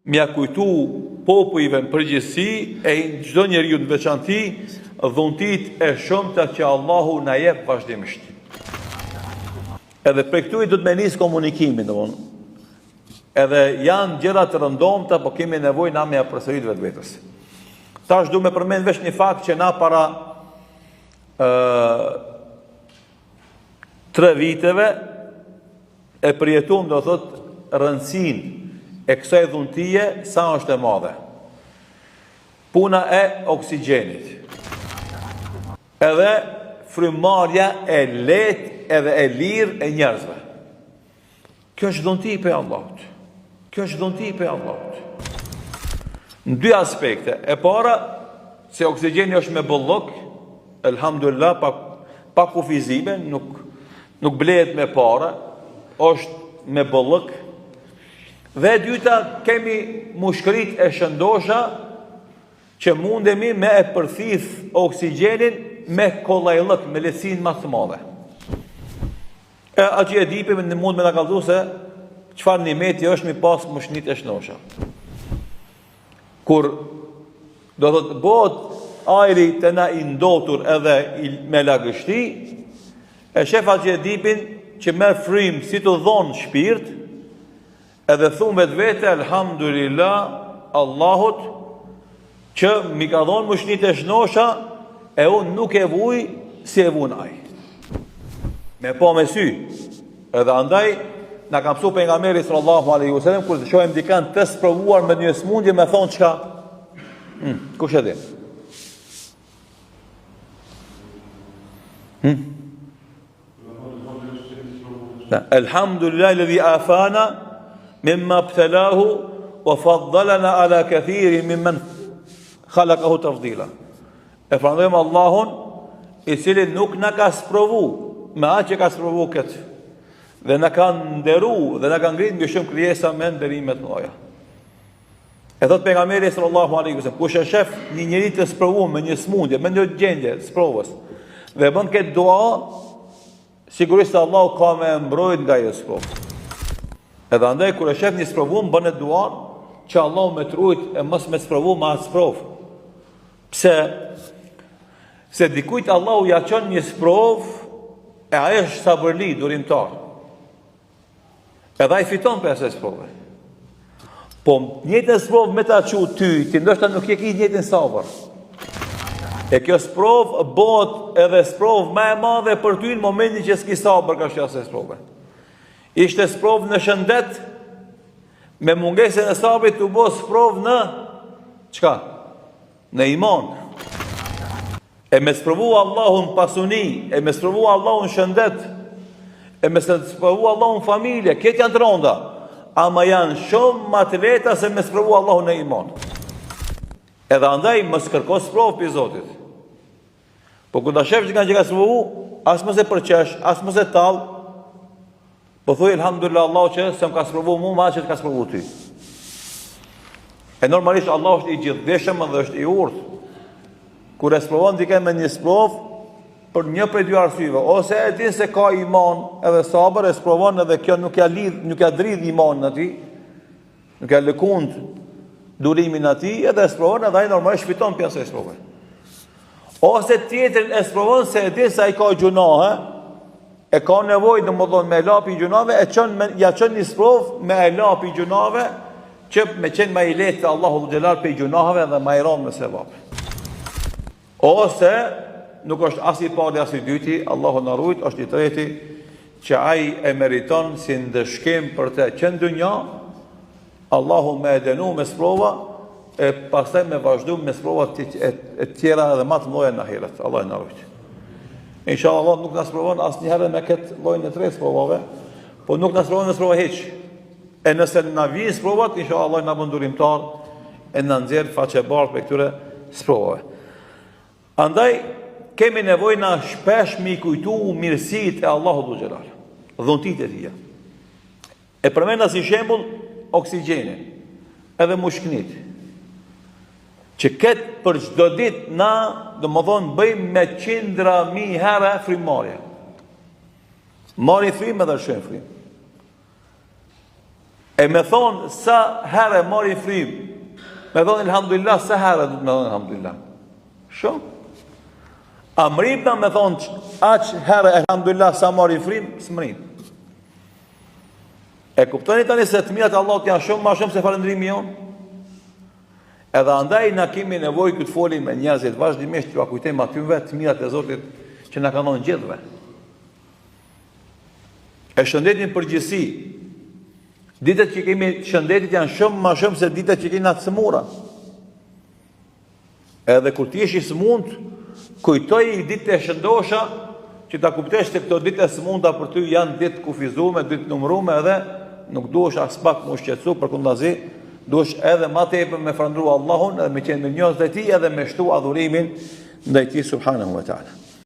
mja kujtu popujve në përgjithësi e çdo njeriu në veçanti dhuntit e shumta që Allahu na jep vazhdimisht. Edhe për këtu i do të me nisë komunikimin, domthonë. Edhe janë gjëra të rëndomta, po kemi nevojë na me ja përsërit vetvetes. Tash du me përmend vesh një fakt që na para 3 viteve e përjetuam, do thot, rëndësinë e kësaj dhuntie sa është e madhe. Puna e oksigjenit. Edhe frymarrja e lehtë edhe e lirë e njerëzve. Kjo është dhunti për Allahut. Kjo është dhunti për Allahut. Në 2 aspekte. E para, se oksigjeni është me bollok, elhamdulillah, pa kufizime, nuk blehet me para, është me bollok. Dhe e dyta, kemi mushkërit e shëndosha që mundemi me e përthith oksigjenin me kollajllëk, me lehtësinë më të madhe. A që e dipim në mund me në kaldu se qëfar nimeti është mi pas mushnit e shnosha. Kur do të bëhet ajri të na i ndotur edhe me lagështi, e shef a që e dipin që me frim si të dhonë shpirt, edhe thumë vetë elhamdulillah Allahut që mi ka dhonë mushnit e shnosha e unë nuk e vuj si e vun aj. Me po me sy. Edhe andaj na ka mësu pejgamberi sallallahu alaihi wasallam kur të shohim dikant të sprovuar me një smundje me thon çka? Kush e di? Alhamdulillah alladhi afana mimma ibtalahu wa faddalana ala kathirin mimman khalaqahu tafdila. E falenderojmë Allahun i cili nuk na ka sprovu me atë që ka sprovu këtë, dhe në ka nderu, dhe në ka ngrit mbi shumë krijesa me nderimet mëdha. E thot pejgamberi sallallahu alaihi wasallam, kush e shef një njeri të sprovuar me një smundje, me një gjendje sprovës, dhe bën këtë dua, sigurisht Allahu ka me mbrojt nga ajo sprovë. Edhe andaj kur e shef një sprovuar, bën dua që Allahu më trujt e mos më sprovu me atë sprovë. Pse? Se dikujt Allahu ja çon një sprovë e ajo është sabërli, durimtar. Edhe ai fiton për asaj sprove. Po njëjtën sprovë me ta çu ti ndoshta nuk e ke njëjtën sabër. E kjo sprovë bëhet edhe sprovë më e madhe për ty në momentin që s'ke sabër ka asaj sprove. Ishte sprovë në shëndet, me mungesën e sabrit u bë sprovë në çka? Në iman. E me sprovu Allahun pasuni, e me sprovu Allahun shëndet, e me sprovu Allahun familje, këtë janë të ronda, ama janë shumë më të lehta se me sprovu Allahun në iman. Edhe andaj mos kërko sprovë për Zotit. Po kur ta shef që ka sprovu, as mos e përqesh, as mos e tall, po thuaj elhamdulillah Allahu që s'm ka sprovu mua ma që të ka sprovu ty. E normalisht Allahu është i gjithdijshëm dhe është i urtë. Kur e sprovon dikë me një sprovë për një prej 2 arsyeve, ose e din se ka iman edhe sabër, e sprovon edhe kjo nuk ja dridh imanin atij, nuk ja lëkund durimin atij, edhe e sprovon edhe ai normalisht fiton pjesë e sprovës. Ose tjetrin e sprovon se e din se ai ka gjunahe, e ka nevojë domodin me lapi gjunave, ja çon një sprovë me lapi gjunave, që me qenë më i lehtë Allahu xhelal pe gjunave dhe më i rënd me sevap. Ose nuk është as i pari as i dyti, Allahu na ruaj, është i treti që ai e meriton si ndëshkim për të që në dynja, Allahu me edenu me sprova, e pastaj me vazhdu me sprova e tjera edhe më të mëdha në ahiret. Allah na ruaj. Inshallah nuk na sprovon asnjëherë me këtë lloj të 3 sprovave, po nuk na sprovon me sprova hiç. E nëse na vijnë sprovat, inshallah na bën durimtar e na nxjerr faqebardh për këtyre sprovave. Andaj, kemi nevojë na shpesh me i kujtu mirësitë e Allahut xhelal, dhuntit e tij. E përmenda si shembull oksigjeni, edhe mushknit. Që këtë për çdo ditë na, domethënë bëjmë me qindra mijë herë frymëmarrje. Marrin frymë edhe shën frymë. E me thonë sa herë mori frim, me thonë elhamdulillah, sa herë du të me thonë elhamdulillah. Shumë. A mrim ta me thonë aq herë elhamdulillah sa mori frim, s'mrim. E kuptoni tani se të mirat Allahut janë shumë ma shumë se falëndrimi jonë. Edhe andaj na kemi nevojë këtë folim me njerëzit vazhdimisht t'u kujtojmë atyve të mirat e Zotit që na kanë dhënë gjithëve. E shëndetin përgjithësi, ditët që kemi shëndetit janë shumë ma shumë se ditët që kemi na të smura. Edhe kur ti jesh i smund, kujtoj i ditë e shëndosha që ta kuptesh se këto ditë e smunda për ty janë ditë kufizume, ditë numërume, edhe nuk duhesh as pak më shqetësu, përkundazi duhesh edhe më tepër me falëndru Allahun, edhe me qenë mirënjohës ndaj tij, edhe me shtu adhurimin ndaj tij subhanahu wa taala.